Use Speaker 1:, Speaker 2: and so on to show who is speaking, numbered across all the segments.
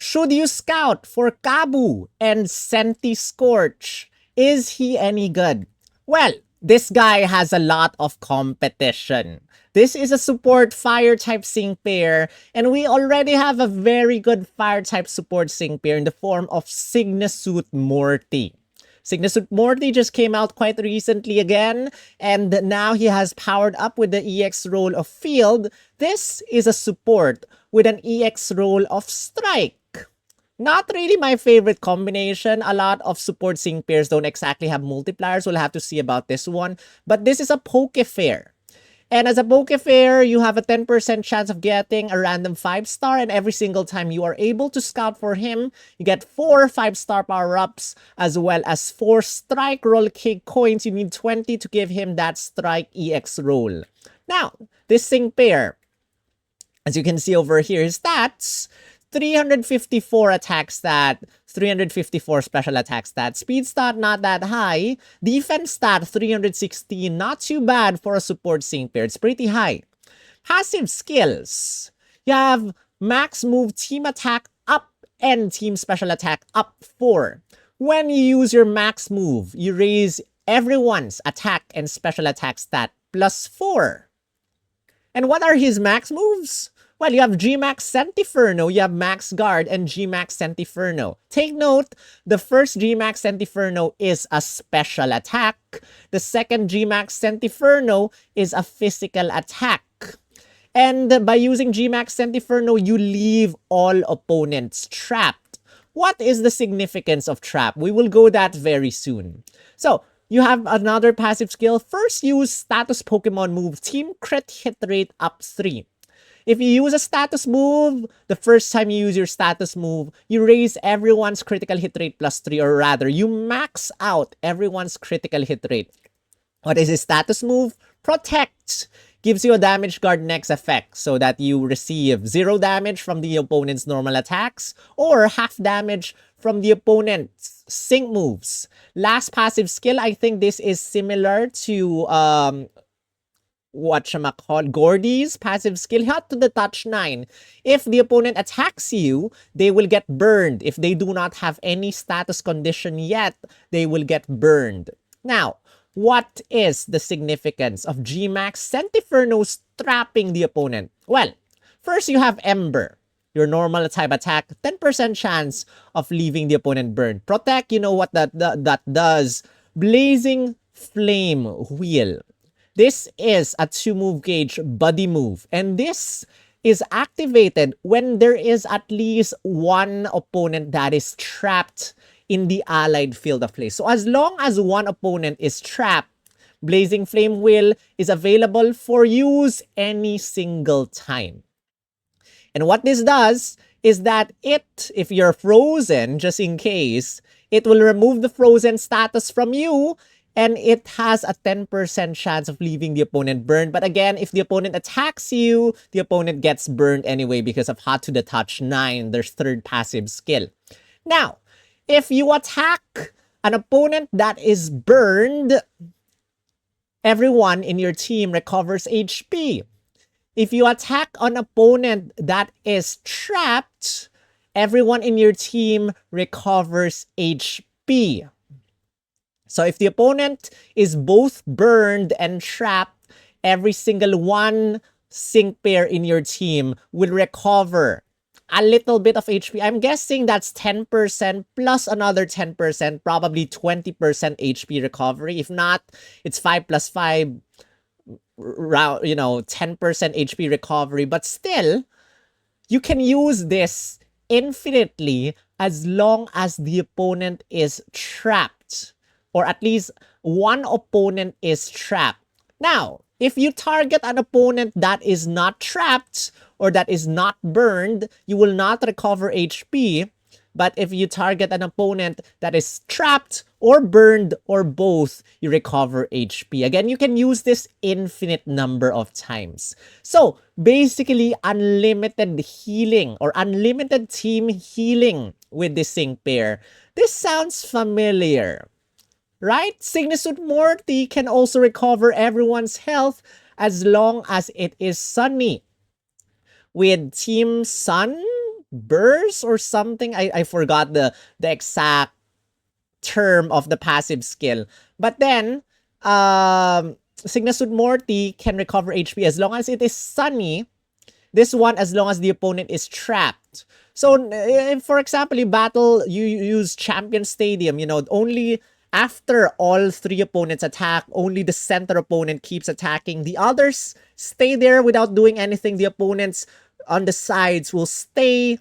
Speaker 1: Should you scout for Kabu and Centiskorch? Is he any good? Well, this guy has a lot of competition. This is a support fire type sync pair, and we already have a very good fire type support sync pair in the form of Cygnasuit Morty. Cygnasuit Morty just came out quite recently again, and now he has powered up with the EX role of Field. This is a support with an EX role of Strike. Not really my favorite combination. A lot of support sync pairs don't exactly have multipliers. We'll have to see about this one. But this is a Poke Fair. And as a Poke Fair, you have a 10% chance of getting a random 5-star. And every single time you are able to scout for him, you get 4 5-star power-ups as well as 4 Strike Roll Cake coins. You need 20 to give him that Strike EX roll. Now, this sync pair, as you can see over here, his stats: 354 attack stat, 354 special attack stat, speed stat not that high, defense stat 316, not too bad for a support sync pair, it's pretty high. Passive skills, you have max move, team attack up, and team special attack up 4. When you use your max move, you raise everyone's attack and special attack stat plus 4. And what are his max moves? Well, you have G-Max Centiferno, you have Max Guard, and G-Max Centiferno. Take note, the first G-Max Centiferno is a special attack. The second G-Max Centiferno is a physical attack. And by using G-Max Centiferno, you leave all opponents trapped. What is the significance of trap? We will go that very soon. So, you have another passive skill. First, use status Pokemon move, Team Crit Hit Rate up 3. If you use a status move, the first time you use your status move, you raise everyone's critical hit rate plus 3, or rather, you max out everyone's critical hit rate. What is his status move? Protect. Gives you a damage guard next effect so that you receive 0 damage from the opponent's normal attacks or half damage from the opponent's sync moves. Last passive skill, I think this is similar to Gordy's passive skill, Hot to the Touch 9. If the opponent attacks you, they will get burned. If they do not have any status condition yet, they will get burned. Now, what is the significance of G-Max Centiferno trapping the opponent? Well, first you have Ember. Your normal type attack, 10% chance of leaving the opponent burned. Protect, you know what that does. Blazing Flame Wheel. This is a 2-move gauge buddy move, and this is activated when there is at least one opponent that is trapped in the allied field of play. So as long as one opponent is trapped, Blazing Flame Wheel is available for use any single time. And what this does is that if you're frozen, just in case, it will remove the frozen status from you, and it has a 10% chance of leaving the opponent burned. But again, if the opponent attacks you, the opponent gets burned anyway because of Hot to the Touch 9, their third passive skill. Now, if you attack an opponent that is burned, everyone in your team recovers HP. If you attack an opponent that is trapped, everyone in your team recovers HP. So if the opponent is both burned and trapped, every single one sync pair in your team will recover a little bit of HP. I'm guessing that's 10% plus another 10%, probably 20% HP recovery. If not, it's 5 plus 5, 10% HP recovery. But still, you can use this infinitely as long as the opponent is trapped. Or at least one opponent is trapped. Now, if you target an opponent that is not trapped or that is not burned, you will not recover HP. But if you target an opponent that is trapped or burned or both, you recover HP. Again, you can use this infinite number of times. So, basically, unlimited healing or unlimited team healing with this sync pair. This sounds familiar. Right? Cygnasuit Morty can also recover everyone's health as long as it is sunny. With Team Sun, burst or something. I forgot the exact term of the passive skill. But then, Signasud Morty can recover HP as long as it is sunny. This one, as long as the opponent is trapped. So, if, for example, you use Champion Stadium, only after all three opponents attack, only the center opponent keeps attacking. The others stay there without doing anything. The opponents on the sides will stay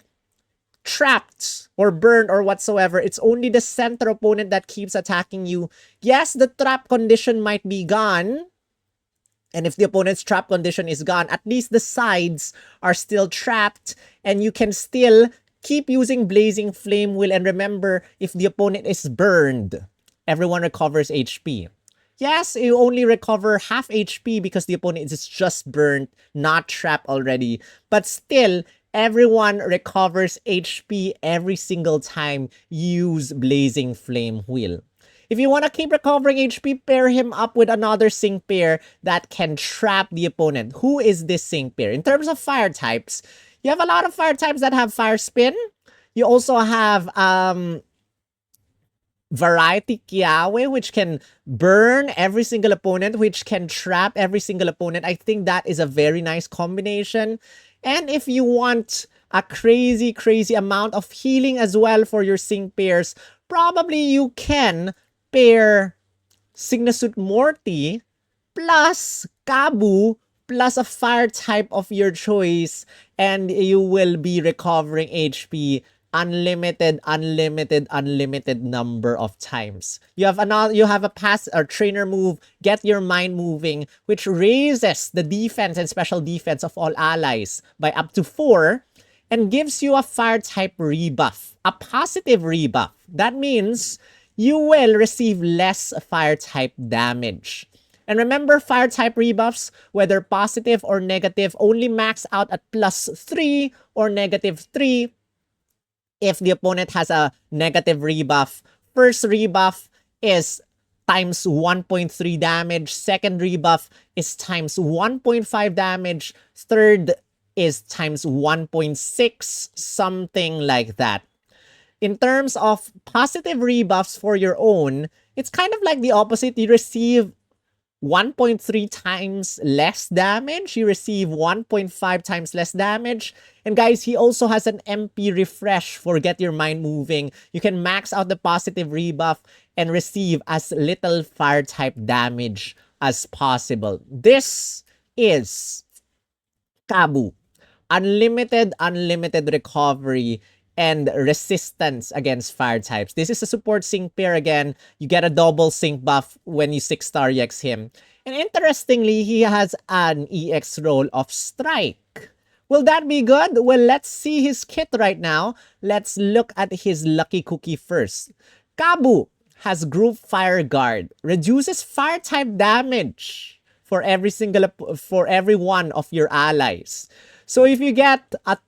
Speaker 1: trapped or burned or whatsoever. It's only the center opponent that keeps attacking you. Yes, the trap condition might be gone. And if the opponent's trap condition is gone, at least the sides are still trapped and you can still keep using Blazing Flame Wheel. And remember, if the opponent is burned, everyone recovers HP. Yes, you only recover half HP because the opponent is just burned, not trapped already. But still, everyone recovers HP every single time you use Blazing Flame Wheel. If you want to keep recovering HP, pair him up with another sync pair that can trap the opponent. Who is this sync pair? In terms of fire types, you have a lot of fire types that have fire spin. You also have Variety Kiawe, which can burn every single opponent, which can trap every single opponent. I think that is a very nice combination. And if you want a crazy, crazy amount of healing as well for your sync pairs, probably you can pair Signasud Morty plus Kabu plus a fire type of your choice, and you will be recovering HP unlimited number of times. You have a pass or trainer move, Get Your Mind Moving, which raises the defense and special defense of all allies by up to 4 and gives you a fire type rebuff, a positive rebuff. That means you will receive less fire type damage. And remember, fire type rebuffs, whether positive or negative, only max out at +3 or -3. If the opponent has a negative rebuff, first rebuff is times 1.3 damage. Second rebuff is times 1.5 damage. Third is times 1.6, something like that. In terms of positive rebuffs for your own, it's kind of like the opposite. You receive 1.3 times less damage. You receive 1.5 times less damage. And guys, he also has an MP refresh for Get Your Mind Moving. You can max out the positive rebuff and receive as little fire type damage as possible. This is Kabu. Unlimited recovery and resistance against fire types. This is a support sync pair again. You get a double sync buff when you 6-star EX him. And interestingly, he has an EX roll of Strike. Will that be good? Well, let's see his kit right now. Let's look at his lucky cookie first. Kabu has Group Fire Guard. Reduces fire type damage for every one of your allies. So if you get a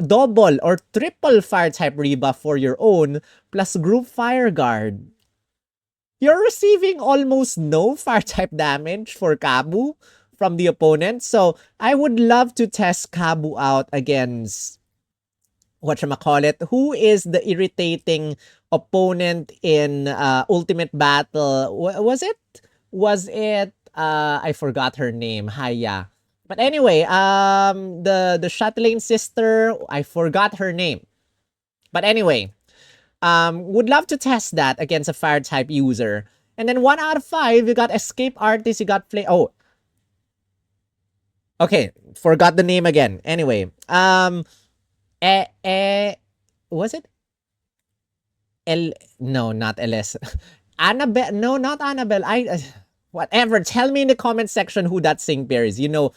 Speaker 1: double or triple fire type rebuff for your own plus Group Fire Guard, you're receiving almost no fire type damage for Kabu from the opponent. So I would love to test Kabu out against whatchamacallit. Who is the irritating opponent in Ultimate Battle? Was it I forgot her name. Haya. But anyway, the Chatelaine sister, I forgot her name. But anyway, would love to test that against a fire type user. And then 1 out of 5, you got Escape Artist, you got Flame. Oh. Okay, forgot the name again. Anyway, was it? No, not LS. Annabelle, no, not Annabelle. Whatever, tell me in the comment section who that sync pair is. You know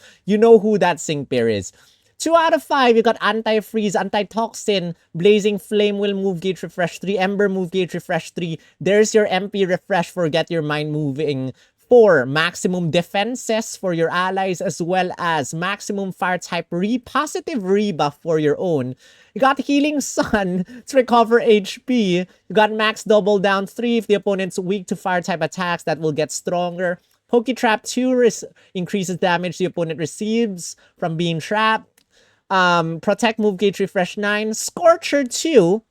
Speaker 1: who that sync pair is. 2 out of 5, you got Anti-Freeze, Anti-Toxin, Blazing Flame will move gauge refresh 3, Ember move gauge refresh 3. There's your MP refresh for Get Your Mind Moving. 4, maximum defenses for your allies as well as maximum fire type positive rebuff for your own. You got Healing Sun to recover HP. You got max double down 3 if the opponent's weak to fire type attacks, that will get stronger. Poke Trap 2 increases damage the opponent receives from being trapped. Protect, Move Gauge, Refresh 9. Scorcher 2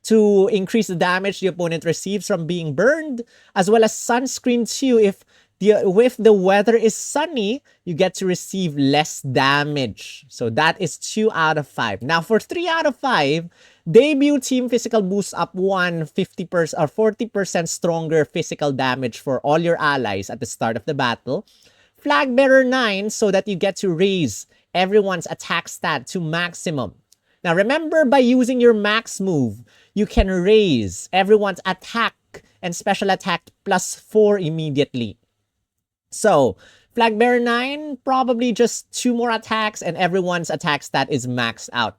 Speaker 1: to increase the damage the opponent receives from being burned, as well as Sunscreen 2 if the weather is sunny, you get to receive less damage. So that is 2 out of 5. Now for 3 out of 5, debut team physical boost up 50% or 40% stronger physical damage for all your allies at the start of the battle. Flag Bearer 9 so that you get to raise everyone's attack stat to maximum. Now remember, by using your max move, you can raise everyone's attack and special attack +4 immediately. So, Flag Bearer 9, probably just 2 more attacks and everyone's attack stat is maxed out.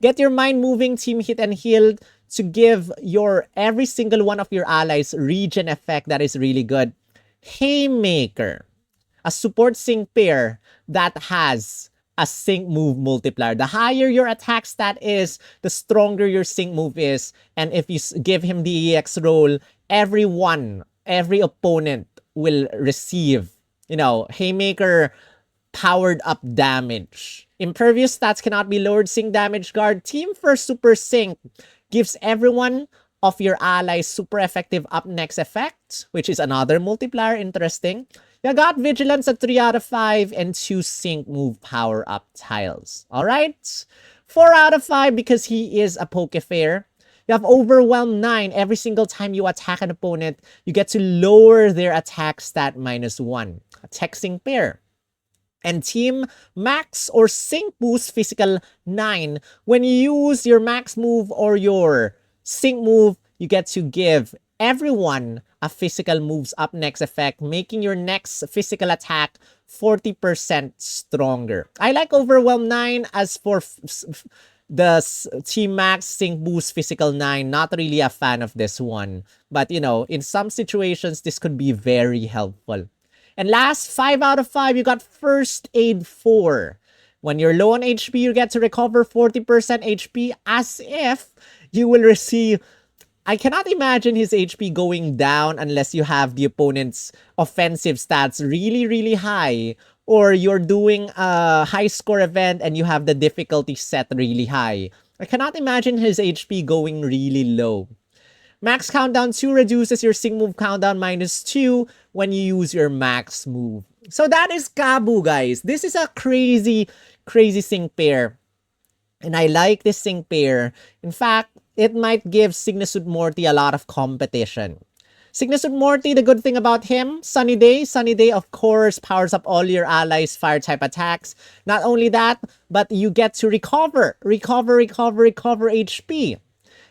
Speaker 1: Get your mind moving, team hit and heal to give every single one of your allies regen effect that is really good. Haymaker, a support sync pair that has a sync move multiplier. The higher your attack stat is, the stronger your sync move is. And if you give him the EX roll, every opponent will receive, Haymaker powered up damage. Impervious stats cannot be lowered. Sync damage guard. Team First Super Sync gives everyone of your allies super effective up next effect, which is another multiplier. Interesting. You got Vigilance at 3 out of 5 and 2 sync move power up tiles. Alright? 4 out of 5 because he is a Pokefair. You have Overwhelm 9. Every single time you attack an opponent, you get to lower their attack stat -1. A Tech Sync pair. And Team Max or Sync Boost Physical 9. When you use your Max move or your Sync move, you get to give everyone a physical moves up next effect, making your next physical attack 40% stronger. I like Overwhelm 9. As for the Team Max Sync Boost Physical 9, not really a fan of this one. But, in some situations, this could be very helpful. And last, 5 out of 5, you got First Aid 4. When you're low on HP, you get to recover 40% HP as if you will receive... I cannot imagine his HP going down unless you have the opponent's offensive stats really, really high, or you're doing a high score event and you have the difficulty set really high. I cannot imagine his HP going really low. Max Countdown 2 reduces your sync move coundown -2 when you use your max move. So that is Kabu, guys. This is a crazy, crazy sync pair. And I like this sync pair. In fact, it might give Signisud Morty a lot of competition. Signisud Morty, the good thing about him, Sunny Day. Sunny Day, of course, powers up all your allies' fire-type attacks. Not only that, but you get to recover HP.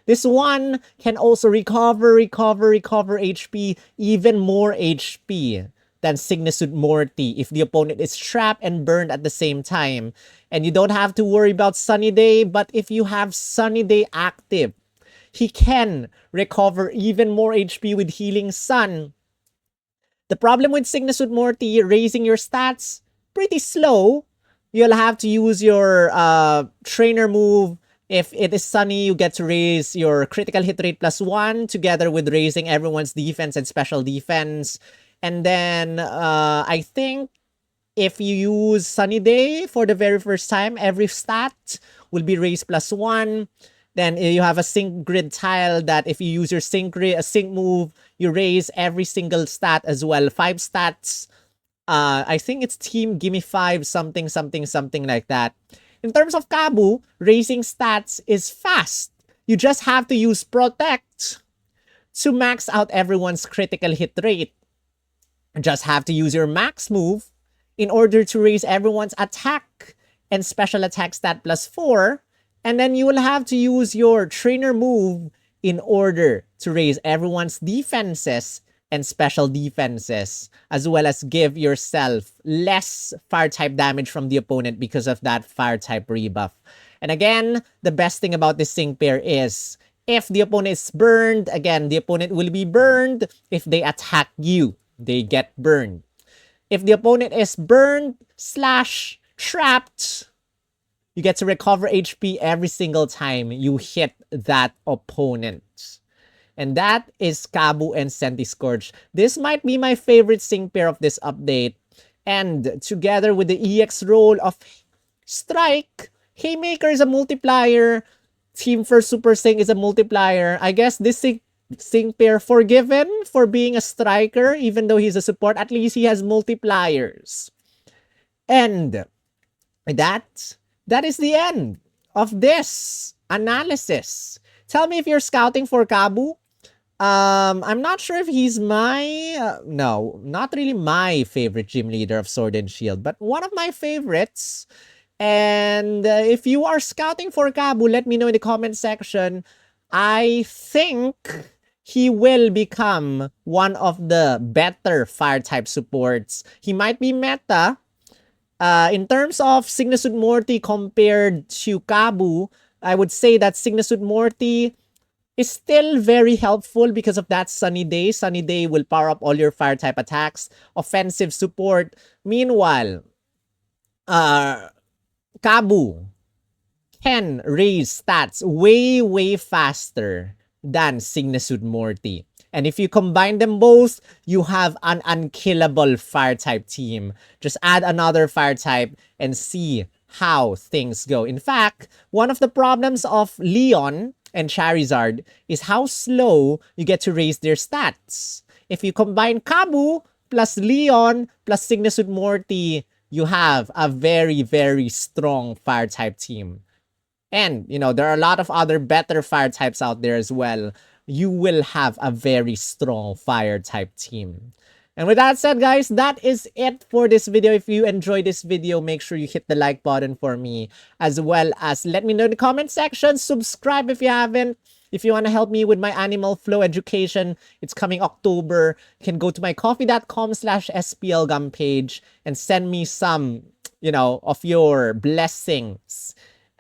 Speaker 1: This one can also recover HP, even more HP than Signisud Morty if the opponent is trapped and burned at the same time. And you don't have to worry about Sunny Day, but if you have Sunny Day active, he can recover even more HP with Healing Sun. The problem with Signisud Morty, raising your stats, pretty slow. You'll have to use your trainer move. If it is sunny, you get to raise your critical hit rate +1 together with raising everyone's defense and special defense. And then I think if you use Sunny Day for the very first time, every stat will be raised +1. Then you have a sync grid tile that if you use your sync move, you raise every single stat as well. 5 stats. I think it's Team Gimme 5 something like that. In terms of Kabu, raising stats is fast. You just have to use Protect to max out everyone's critical hit rate. You just have to use your max move in order to raise everyone's attack and special attack stat +4. And then you will have to use your trainer move in order to raise everyone's defenses and special defenses, as well as give yourself less fire type damage from the opponent because of that fire type rebuff. And again, the best thing about this sync pair is if the opponent is burned, again, the opponent will be burned. If they attack you, they get burned. If the opponent is burned / trapped, you get to recover HP every single time you hit that opponent. And that is Kabu and Centiskorch. This might be my favorite sync pair of this update. And together with the EX roll of Strike, Haymaker is a multiplier. Team for Super Sync is a multiplier. I guess this sync pair forgiven for being a striker, even though he's a support. At least he has multipliers. And that is the end of this analysis. Tell me if you're scouting for Kabu. I'm not sure if he's my no, not really my favorite gym leader of Sword and Shield, but one of my favorites. And if you are scouting for Kabu, let me know in the comment section. I think he will become one of the better fire type supports. He might be meta. In terms of Signisud Morty compared to Kabu, I would say that Signisud Morty is still very helpful because of that Sunny Day. Sunny Day will power up all your fire type attacks, offensive support. Meanwhile, Kabu can raise stats way faster than Signisud Morty. And if you combine them both, you have an unkillable fire type team. Just add another fire type and see how things go. In fact, one of the problems of Leon and Charizard is how slow you get to raise their stats. If you combine Kabu plus Leon plus Signisud Morty, you have a very strong fire type team. And, you know, there are a lot of other better fire types out there as well. You will have a very strong fire type team. And with that said, guys, that is it for this video. If you enjoyed this video, make sure you hit the like button for me, as well as let me know in the comment section. Subscribe if you haven't. If you want to help me with my animal flow education, it's coming October. You can go to my coffee.com/SPLgum page and send me some, you know, of your blessings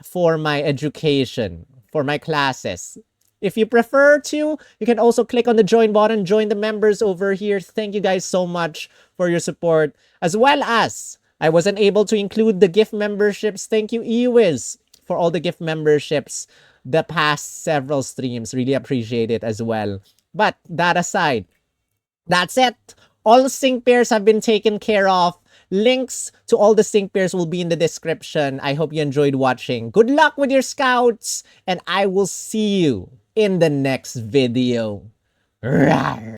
Speaker 1: for my education, for my classes. If you prefer to, you can also click on the join button, join the members over here. Thank you guys so much for your support. As well as, I wasn't able to include the gift memberships. Thank you, Ewiz, for all the gift memberships the past several streams. Really appreciate it as well. But that aside, that's it. All sync pairs have been taken care of. Links to all the sync pairs will be in the description. I hope you enjoyed watching. Good luck with your scouts, and I will see you in the next video. Rawr.